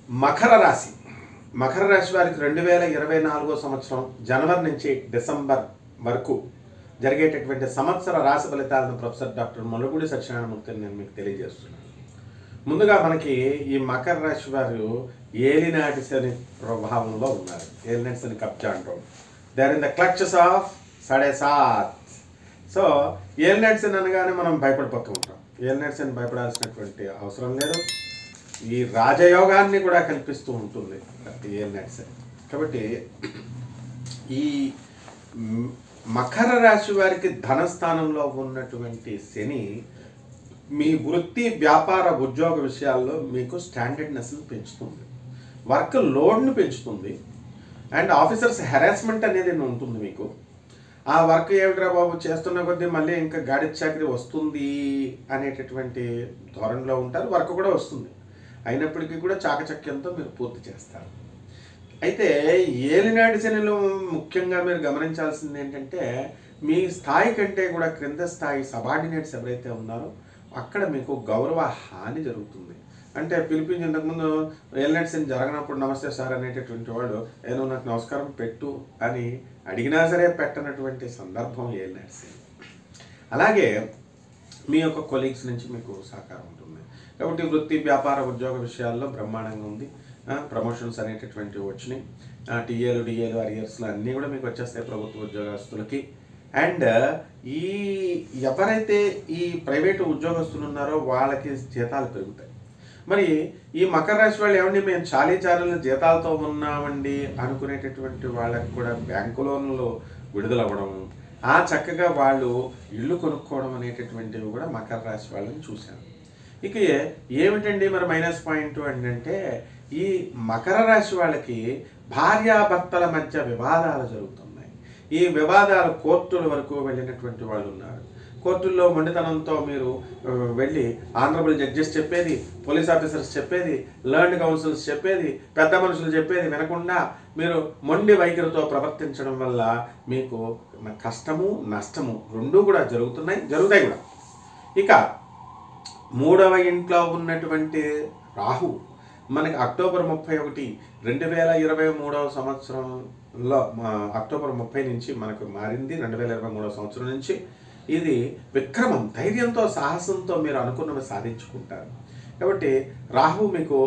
మకర రాశి మకర రాశి వారికి 2024 సంవత్సరం జనవరి నుంచి డిసెంబర్ వరకు జరిగేటటువంటి సంవత్సర రాశి ఫలితాలను ప్రొఫెసర్ డాక్టర్ ముల్లపూడి సత్యనారాయణమూర్తి నేను మీకు తెలియజేస్తున్నాను. ముందుగా మనకి ఈ మకర రాశి వారు ఏలినాటి శని ప్రభావంలో ఉన్నారు. ఏలినాటి శని కబ్జా అంటాం. They are in the clutches of sade saat. So ఏలినాటి శని అనగానే మనం భయపడిపోతూ ఉంటాం. ఏలినాటి శని భయపడాల్సినటువంటి అవసరం లేదు. ఈ రాజయోగాన్ని కూడా కల్పిస్తూ ఉంటుంది ఏలినాటి శని. కాబట్టి ఈ మకర రాశి వారికి ధనస్థానంలో ఉన్నటువంటి శని మీ వృత్తి వ్యాపార ఉద్యోగ విషయాల్లో మీకు స్టాండర్డ్నెస్ని పెంచుతుంది, వర్క్ లోడ్ను పెంచుతుంది, అండ్ ఆఫీసర్స్ హెరాస్మెంట్ అనేది ఉంటుంది. మీకు ఆ వర్క్ ఏమిట్రా బాబు చేస్తున్న కొద్దీ మళ్ళీ ఇంకా గాడి చాకరీ వస్తుంది అనేటటువంటి ధోరణిలో ఉంటారు. వర్క్ కూడా వస్తుంది, అయినప్పటికీ కూడా చాకచక్యంతో మీరు పూర్తి చేస్తారు. అయితే ఏలినాటి శనిలో ముఖ్యంగా మీరు గమనించాల్సింది ఏంటంటే మీ స్థాయి కంటే కూడా క్రింద స్థాయి సబార్డినేట్స్ ఎవరైతే ఉన్నారో అక్కడ మీకు గౌరవ హాని జరుగుతుంది. అంటే పిలిపించి ఇంతకుముందు ఏలినాటి శని జరగనప్పుడు నమస్తే సార్ అనేటటువంటి వాడు ఏదో నాకు నమస్కారం పెట్టు అని అడిగినా సరే పెట్టనటువంటి సందర్భం ఏలినాటి శని. అలాగే మీ యొక్క కొలీగ్స్ నుంచి మీకు సహకారం ఉంటుంది. కాబట్టి వృత్తి వ్యాపార ఉద్యోగ విషయాల్లో బ్రహ్మాండంగా ఉంది. ప్రమోషన్స్ అనేటటువంటివి వచ్చినాయి. డిఏలు అరియర్స్లు అన్నీ కూడా మీకు వచ్చేస్తాయి ప్రభుత్వ ఉద్యోగస్తులకి. అండ్ ఈ ఎవరైతే ఈ ప్రైవేటు ఉద్యోగస్తులు ఉన్నారో వాళ్ళకి జీతాలు పెరుగుతాయి. మరి ఈ మకర రాశి వాళ్ళు ఏమండి మేము చాలీచారులు జీతాలతో ఉన్నామండి అనుకునేటటువంటి వాళ్ళకి కూడా బ్యాంకు లోన్లు విడుదలవ్వడం, ఆ చక్కగా వాళ్ళు ఇల్లు కొనుక్కోవడం అనేటటువంటివి కూడా మకర రాశి వాళ్ళని చూశాను. ఇక ఏమిటండి మరి మైనస్ పాయింట్ అంటే ఈ మకర రాశి వాళ్ళకి భార్యాభర్తల మధ్య వివాదాలు జరుగుతున్నాయి. ఈ వివాదాలు కోర్టుల వరకు వెళ్ళినటువంటి వాళ్ళు ఉన్నారు. కోర్టుల్లో మొండితనంతో మీరు వెళ్ళి ఆనరబుల్ జడ్జెస్ చెప్పేది, పోలీస్ ఆఫీసర్స్ చెప్పేది, లర్న్డ్ కౌన్సిల్స్ చెప్పేది, పెద్ద మనుషులు చెప్పేది వినకుండా మీరు మొండి వైఖరితో ప్రవర్తించడం వల్ల మీకు కష్టము నష్టము రెండూ కూడా జరుగుతాయి కూడా. ఇక మూడవ ఇంట్లో ఉన్నటువంటి రాహు మనకి అక్టోబర్ 31, 2023 సంవత్సరంలో అక్టోబర్ 30 నుంచి మనకు మారింది. 2023 సంవత్సరం నుంచి ఇది విక్రమం, ధైర్యంతో సాహసంతో మీరు అనుకున్నవి సాధించుకుంటారు. కాబట్టి రాహు మీకు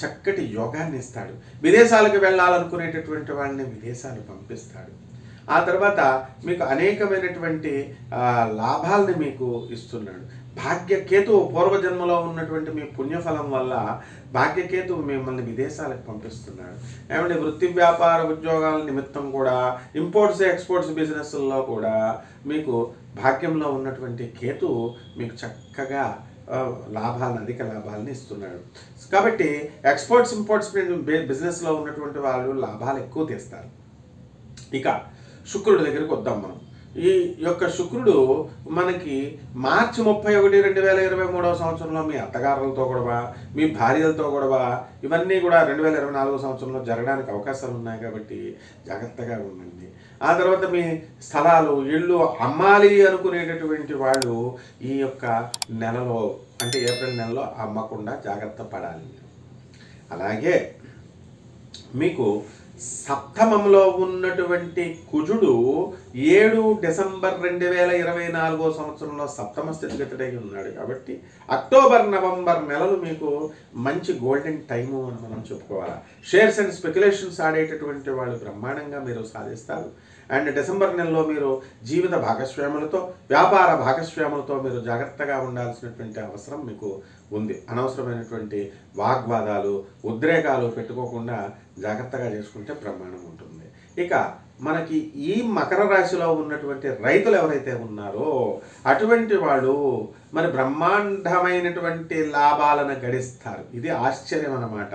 చక్కటి యోగాన్ని ఇస్తాడు. విదేశాలకు వెళ్ళాలనుకునేటటువంటి వాళ్ళని విదేశాలు పంపిస్తాడు. ఆ తర్వాత మీకు అనేకమైనటువంటి లాభాలని మీకు ఇస్తున్నాడు. భాగ్యకేతు పూర్వజన్మలో ఉన్నటువంటి మీ పుణ్యఫలం వల్ల భాగ్యకేతు మిమ్మల్ని విదేశాలకు పంపిస్తున్నాడు. ఏమంటే వృత్తి వ్యాపార ఉద్యోగాల నిమిత్తం కూడా ఇంపోర్ట్స్ ఎక్స్పోర్ట్స్ బిజినెస్ల్లో కూడా మీకు భాగ్యంలో ఉన్నటువంటి కేతు మీకు చక్కగా అధిక లాభాలను ఇస్తున్నాడు. కాబట్టి ఎక్స్పోర్ట్స్ ఇంపోర్ట్స్ బిజినెస్లో ఉన్నటువంటి వాళ్ళు లాభాలు ఎక్కువ తీస్తారు. ఇక శుక్రుడి దగ్గరికి వద్దాం మనం. ఈ యొక్క శుక్రుడు మనకి మార్చి 31, 2023 సంవత్సరంలో మీ అత్తగారులతో గొడవ, మీ భార్యలతో గొడవ ఇవన్నీ కూడా 2024 సంవత్సరంలో జరగడానికి అవకాశాలు ఉన్నాయి. కాబట్టి జాగ్రత్తగా ఉండండి. ఆ తర్వాత మీ స్థలాలు ఇళ్ళు అమ్మాలి అనుకునేటటువంటి వాళ్ళు ఈ యొక్క నెలలో అంటే ఏప్రిల్ నెలలో అమ్మకుండా జాగ్రత్త పడాలి. అలాగే మీకు సప్తమంలో ఉన్నటువంటి కుజుడు 7 డిసెంబర్ 2024 సంవత్సరంలో సప్తమ స్థితిగతుడై ఉన్నాడు. కాబట్టి అక్టోబర్ నవంబర్ నెలలు మీకు మంచి గోల్డెన్ టైము అని మనం చెప్పుకోవాలి. షేర్స్ అండ్ స్పెక్యులేషన్స్ ఆడేటటువంటి వాళ్ళు బ్రహ్మాండంగా మీరు సాధిస్తారు. అండ్ డిసెంబర్ నెలలో మీరు జీవిత భాగస్వాములతో వ్యాపార భాగస్వాములతో మీరు జాగ్రత్తగా ఉండాల్సినటువంటి అవసరం మీకు ఉంది. అనవసరమైనటువంటి వాగ్వాదాలు ఉద్రేకాలు పెట్టుకోకుండా జాగ్రత్తగా చేసుకుంటే బ్రహ్మాండం ఉంటుంది. ఇక మనకి ఈ మకర రాశిలో ఉన్నటువంటి రైతులు ఎవరైతే ఉన్నారో అటువంటి వాళ్ళు మరి బ్రహ్మాండమైనటువంటి లాభాలను గడిస్తారు. ఇది ఆశ్చర్యం అన్నమాట.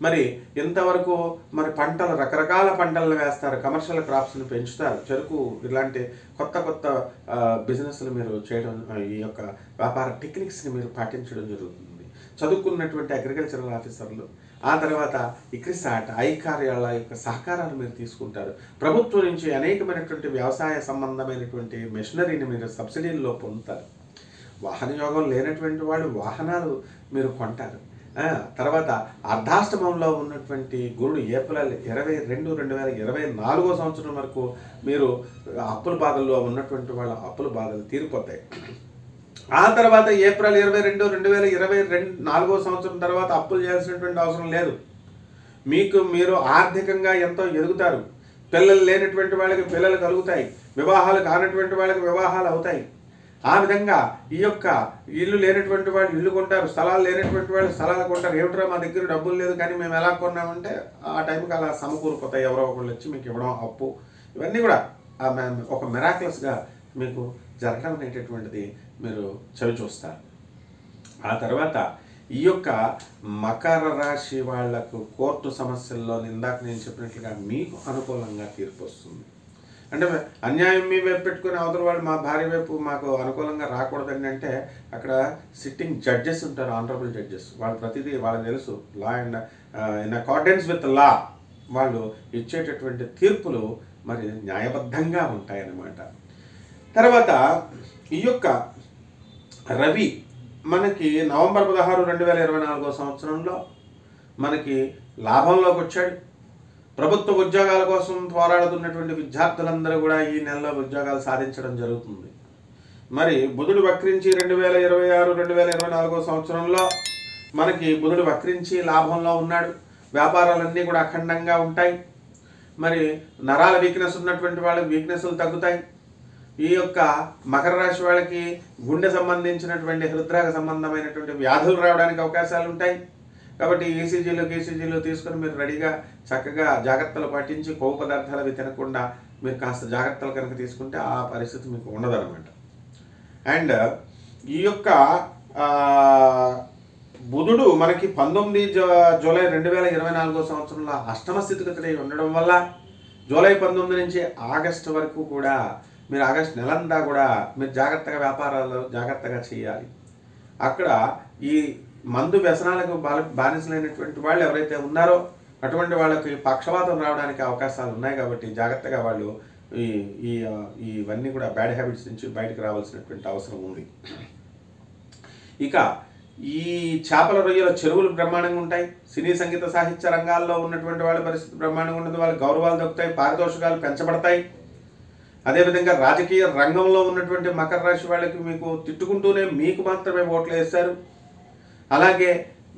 మరి ఇంతవరకు మరి పంటలు రకరకాల పంటలను వేస్తారు, కమర్షియల్ క్రాప్స్ని పెంచుతారు, చెరుకు ఇలాంటి కొత్త బిజినెస్లు మీరు చేయడం, ఈ యొక్క వ్యాపార టెక్నిక్స్ని మీరు పాటించడం జరుగుతుంది. చదువుకున్నటువంటి అగ్రికల్చరల్ ఆఫీసర్లు, ఆ తర్వాత ఇక్రిసాట్ ఐకార్యాల యొక్క సహకారాలు మీరు తీసుకుంటారు. ప్రభుత్వం నుంచి అనేకమైనటువంటి వ్యవసాయ సంబంధమైనటువంటి మెషినరీని మీరు సబ్సిడీల్లో పొందుతారు. వాహన యోగం లేనటువంటి వాళ్ళు వాహనాలు మీరు కొంటారు. తర్వాత అర్ధాష్టమంలో ఉన్నటువంటి గురుడు ఏప్రిల్ 22, 2024 సంవత్సరం వరకు మీరు అప్పుల బాధల్లో ఉన్నటువంటి వాళ్ళ అప్పుల బాధలు తీరిపోతాయి. ఆ తర్వాత ఏప్రిల్ 22, 2024 సంవత్సరం తర్వాత అప్పులు చేయాల్సినటువంటి అవసరం లేదు. మీరు ఆర్థికంగా ఎంతో ఎదుగుతారు. పిల్లలు లేనటువంటి వాళ్ళకి పిల్లలు కలుగుతాయి. వివాహాలు కానటువంటి వాళ్ళకి వివాహాలు అవుతాయి. ఆ విధంగా ఈ యొక్క ఇల్లు లేనటువంటి వాళ్ళు ఇల్లు కొంటారు, స్థలాలు లేనటువంటి వాళ్ళు స్థలాలు కొంటారు. ఏమిట్రా మా దగ్గర డబ్బులు లేదు కానీ మేము ఎలా కొన్నామంటే ఆ టైంకి అలా సమకూరిపోతాయి. ఎవరో ఒకళ్ళు వచ్చి మీకు ఇవ్వడం, అప్పు, ఇవన్నీ కూడా ఒక మిరాక్లస్గా మీకు జరగడం అనేటటువంటిది మీరు చవి చూస్తారు. ఆ తర్వాత ఈ యొక్క మకర రాశి వాళ్లకు కోర్టు సమస్యల్లో ఇందాక నేను చెప్పినట్లుగా మీకు అనుకూలంగా తీర్పు వస్తుంది. అంటే అన్యాయం మీ వైపు పెట్టుకుని అవతల వాళ్ళు మా భార్య వైపు మాకు అనుకూలంగా రాకూడదండి అంటే అక్కడ సిట్టింగ్ జడ్జెస్ ఉంటారు, ఆనరబుల్ జడ్జెస్. వాళ్ళు ప్రతిదీ వాళ్ళకి తెలుసు. Law and in accordance with law వాళ్ళు ఇచ్చేటటువంటి తీర్పులు మరి న్యాయబద్ధంగా ఉంటాయన్నమాట. తర్వాత ఈ యొక్క రవి మనకి నవంబర్ 16, 2024 సంవత్సరంలో మనకి లాభంలోకి వచ్చాడు. ప్రభుత్వ ఉద్యోగాల కోసం పోరాడుతున్నటువంటి విద్యార్థులందరూ కూడా ఈ నెలలో ఉద్యోగాలు సాధించడం జరుగుతుంది. మరి బుధుడు వక్రించి 2026, 2024 సంవత్సరంలో మనకి బుధుడు వక్రించి లాభంలో ఉన్నాడు. వ్యాపారాలన్నీ కూడా అఖండంగా ఉంటాయి. మరి నరాల వీక్నెస్ ఉన్నటువంటి వాళ్ళకి వీక్నెస్లు తగ్గుతాయి. ఈ యొక్క మకర రాశి వాళ్ళకి గుండె సంబంధించినటువంటి హృద్రాగ సంబంధమైనటువంటి వ్యాధులు రావడానికి అవకాశాలు ఉంటాయి. కాబట్టి ఈసీజీలు తీసుకొని మీరు రెడీగా చక్కగా జాగ్రత్తలు పాటించి కొవ్వు పదార్థాలు అవి తినకుండా మీరు కాస్త జాగ్రత్తలు కనుక తీసుకుంటే ఆ పరిస్థితి మీకు ఉండదన్నమాట. అండ్ ఈ యొక్క బుధుడు మనకి 19 జూలై 2024 సంవత్సరంలో అష్టమ స్థితిగతుడై ఉండడం వల్ల జూలై 19 నుంచి ఆగస్టు వరకు కూడా మీరు ఆగస్టు నెలంతా కూడా మీరు జాగ్రత్తగా వ్యాపారాలు జాగ్రత్తగా చేయాలి. అక్కడ ఈ మందు వ్యసనాలకు బానిసలైనటువంటి వాళ్ళు ఎవరైతే ఉన్నారో అటువంటి వాళ్ళకి పక్షవాతం రావడానికి అవకాశాలు ఉన్నాయి. కాబట్టి జాగ్రత్తగా వాళ్ళు ఇవన్నీ కూడా బ్యాడ్ హ్యాబిట్స్ నుంచి బయటకు రావాల్సినటువంటి అవసరం ఉంది. ఇక ఈ చేపల రొయ్యల చెరువులు బ్రహ్మాండంగా ఉంటాయి. సినీ సంగీత సాహిత్య రంగాల్లో ఉన్నటువంటి వాళ్ళ పరిస్థితి బ్రహ్మాండంగా ఉంటుంది. వాళ్ళకి గౌరవాలు దొరుకుతాయి, పారితోషికాలు పెంచబడతాయి. అదేవిధంగా రాజకీయ రంగంలో ఉన్నటువంటి మకర రాశి వాళ్ళకి మీకు తిట్టుకుంటూనే మీకు మాత్రమే ఓట్లు వేస్తారు. అలాగే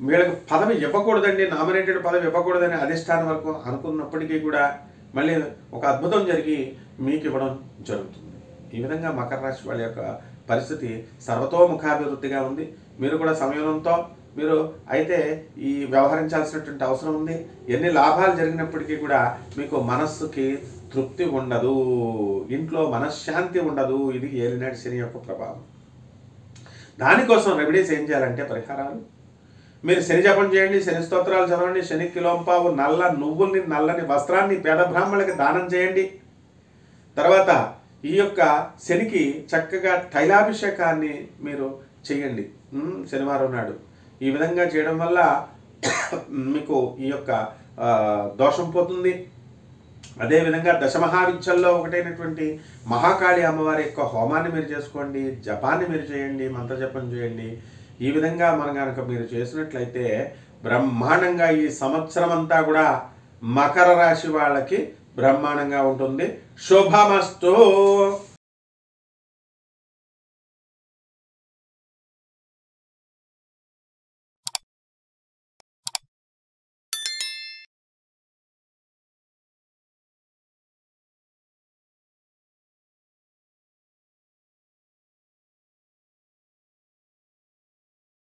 వీళ్ళకి పదవి ఇవ్వకూడదండి, నామినేటెడ్ పదవి ఇవ్వకూడదని అధిష్టానం వరకు అనుకున్నప్పటికీ కూడా మళ్ళీ ఒక అద్భుతం జరిగి మీకు ఇవ్వడం జరుగుతుంది. ఈ విధంగా మకర రాశి వాళ్ళ యొక్క పరిస్థితి సర్వతోముఖాభివృద్ధిగా ఉంది. మీరు కూడా సంయమనంతో మీరు అయితే ఈ వ్యవహరించాల్సినటువంటి అవసరం ఉంది. ఎన్ని లాభాలు జరిగినప్పటికీ కూడా మీకు మనస్సుకి తృప్తి ఉండదు, ఇంట్లో మనశ్శాంతి ఉండదు. ఇది ఏలినాటి శని యొక్క ప్రభావం. దానికోసం రెమెడీస్ ఏం చేయాలంటే పరిహారాలు మీరు శని జపం చేయండి, శని స్తోత్రాలు చదవండి, శని కిలోంపావు నల్ల నువ్వుల్ని నల్లని వస్త్రాన్ని పేద బ్రాహ్మణులకి దానం చేయండి. తర్వాత ఈ యొక్క శనికి చక్కగా తైలాభిషేకాన్ని మీరు చేయండి శనివారం నాడు. ఈ విధంగా చేయడం వల్ల మీకు ఈ యొక్క దోషం పోతుంది. అదేవిధంగా దశమహావిద్యల్లో ఒకటైనటువంటి మహాకాళి అమ్మవారి యొక్క హోమాన్ని మీరు చేసుకోండి, జపాన్ని మీరు చేయండి, మంత్రజపం చేయండి. ఈ విధంగా కనుక మీరు చేసినట్లయితే బ్రహ్మాండంగా ఈ సంవత్సరం అంతా కూడా మకర రాశి వాళ్ళకి బ్రహ్మాండంగా ఉంటుంది. శుభమస్తు.